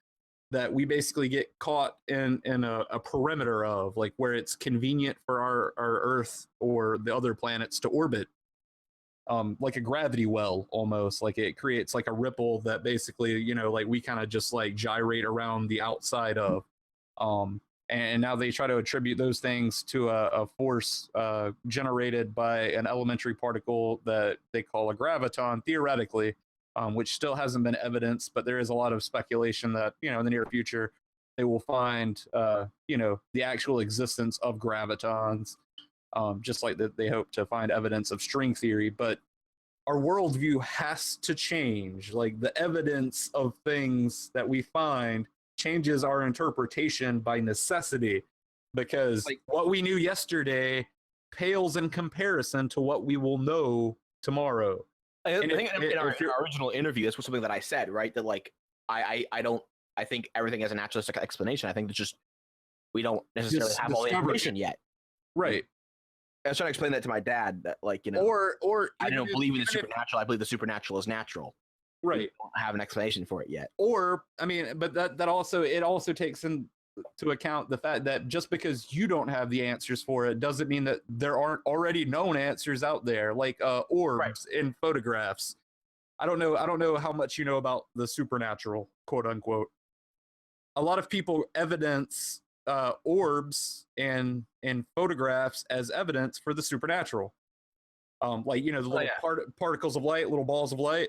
that we basically get caught in a perimeter of, like where it's convenient for our Earth or the other planets to orbit, like a gravity well almost. Like it creates like a ripple that basically, like we kind of just like gyrate around the outside of. And now they try to attribute those things to a force generated by an elementary particle that they call a graviton, theoretically, which still hasn't been evidenced, but there is a lot of speculation that, in the near future, they will find, the actual existence of gravitons, just like that they hope to find evidence of string theory. But our worldview has to change. Like the evidence of things that we find changes our interpretation by necessity, because what we knew yesterday pales in comparison to what we will know tomorrow. I think in our original interview, this was something that I said, right? That like I think everything has a naturalistic explanation. I think it's just we don't necessarily have all the information yet. Right. I was trying to explain that to my dad, that like, or I don't believe in the supernatural. I believe the supernatural is natural. Right. We don't have an explanation for it yet. Or I mean, but that also takes into account the fact that just because you don't have the answers for it doesn't mean that there aren't already known answers out there, like orbs in photographs. I don't know how much you know about the supernatural, quote unquote. A lot of people evidence orbs in photographs as evidence for the supernatural. Like, you know, the little particles of light, little balls of light.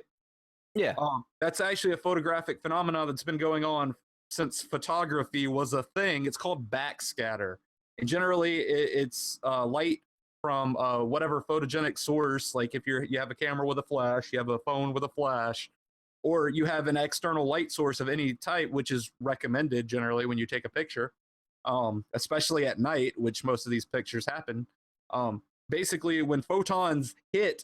Yeah. That's actually a photographic phenomenon that's been going on since photography was a thing. It's called backscatter. And generally it's light from whatever photogenic source. Like if you have a camera with a flash, you have a phone with a flash, or you have an external light source of any type, which is recommended generally when you take a picture, especially at night, which most of these pictures happen. Basically, when photons hit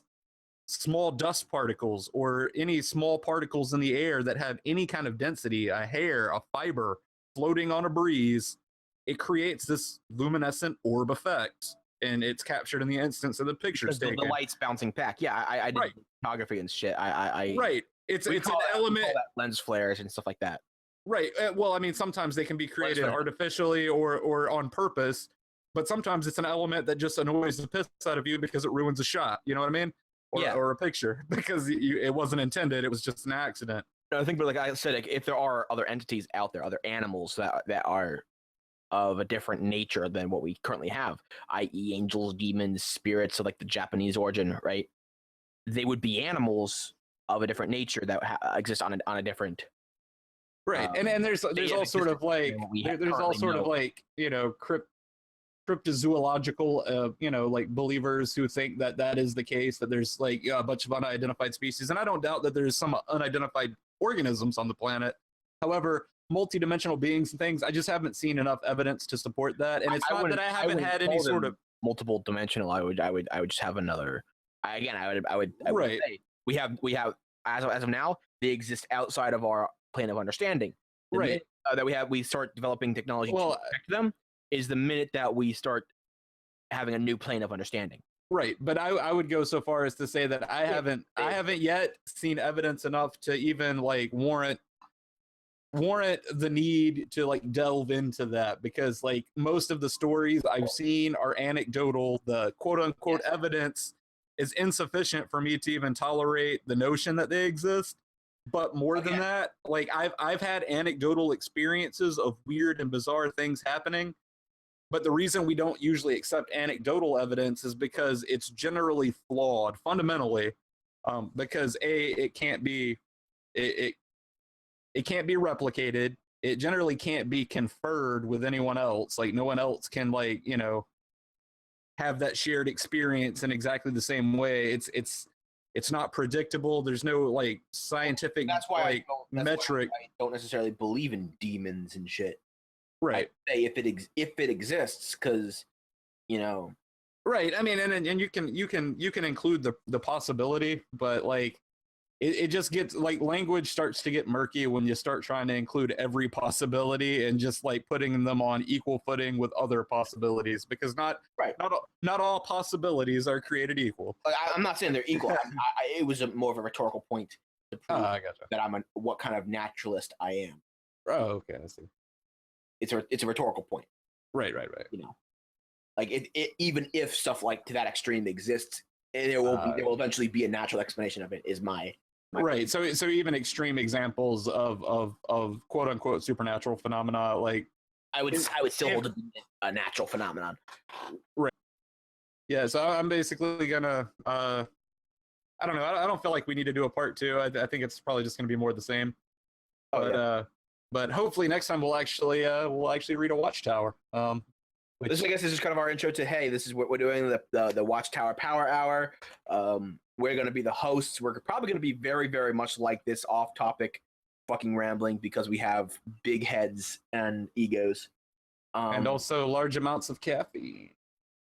small dust particles or any small particles in the air that have any kind of density, a hair, a fiber floating on a breeze, it creates this luminescent orb effect, and it's captured in the instance of the pictures taken. The light's bouncing back. Yeah, I did photography and shit. Right. It's an element. We call that lens flares and stuff like that. Right. Well, I mean, sometimes they can be created artificially or on purpose, but sometimes it's an element that just annoys the piss out of you because it ruins a shot. You know what I mean? Or a picture because it wasn't intended. It was just an accident. I think, but like I said, like, if there are other entities out there, other animals that are of a different nature than what we currently have, i.e., angels, demons, spirits of like the Japanese origin, right? They would be animals of a different nature that exist on a different. Right, and there's all sort of like there's all sort of like, you know, cryptozoological you know, like believers who think that is the case, that there's like a bunch of unidentified species, and I don't doubt that there's some unidentified organisms on the planet. However, multidimensional beings and things, I just haven't seen enough evidence to support that, and it's not that I haven't had any sort of multiple dimensional. I would just have another. I would say we have as of now, they exist outside of our plane of understanding. The minute, that we start developing technology to affect them is the minute that we start having a new plane of understanding. Right, but I would go so far as to say that I haven't yet seen evidence enough to even like warrant the need to like delve into that, because like most of the stories I've seen are anecdotal. The quote unquote evidence is insufficient for me to even tolerate the notion that they exist. But more than that, like I've had anecdotal experiences of weird and bizarre things happening. But the reason we don't usually accept anecdotal evidence is because it's generally flawed fundamentally, because it can't be replicated. It generally can't be conferred with anyone else. Like no one else can, like, you know, have that shared experience in exactly the same way. It's not predictable. There's no like scientific metric. I don't necessarily believe in demons and shit. Right. I'd say if it exists, because, you know. Right. I mean, and you can include the possibility, but like it just gets like language starts to get murky when you start trying to include every possibility and just like putting them on equal footing with other possibilities, because not all possibilities are created equal. I'm not saying they're equal. It was more of a rhetorical point to prove that what kind of naturalist I am. Oh, okay, I see. It's a rhetorical point. Right. You know, like it even if stuff like to that extreme exists, there will eventually be a natural explanation of it. Is my right. So even extreme examples of quote unquote supernatural phenomena, like I would still hold it a natural phenomenon. Right. Yeah. So I'm basically gonna I don't know. I don't feel like we need to do a part 2. I think it's probably just gonna be more of the same. But hopefully next time we'll actually read a Watchtower. This, I guess, is just kind of our intro to, hey, this is what we're doing, the Watchtower Power Hour. We're going to be the hosts. We're probably going to be very, very much like this off-topic fucking rambling because we have big heads and egos. And also large amounts of caffeine.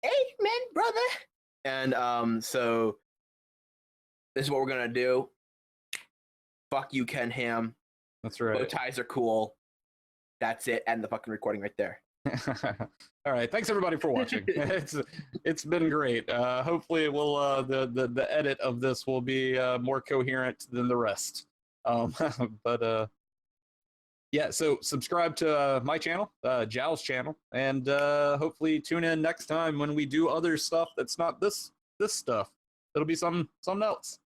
Amen, brother. And so this is what we're going to do. Fuck you, Ken Ham. That's right. Bow ties are cool. That's it. End the fucking recording right there. All right. Thanks everybody for watching. It's been great. Hopefully we'll the edit of this will be more coherent than the rest. But yeah, so subscribe to my channel, Jowl's channel, and hopefully tune in next time when we do other stuff that's not this stuff. It'll be something else.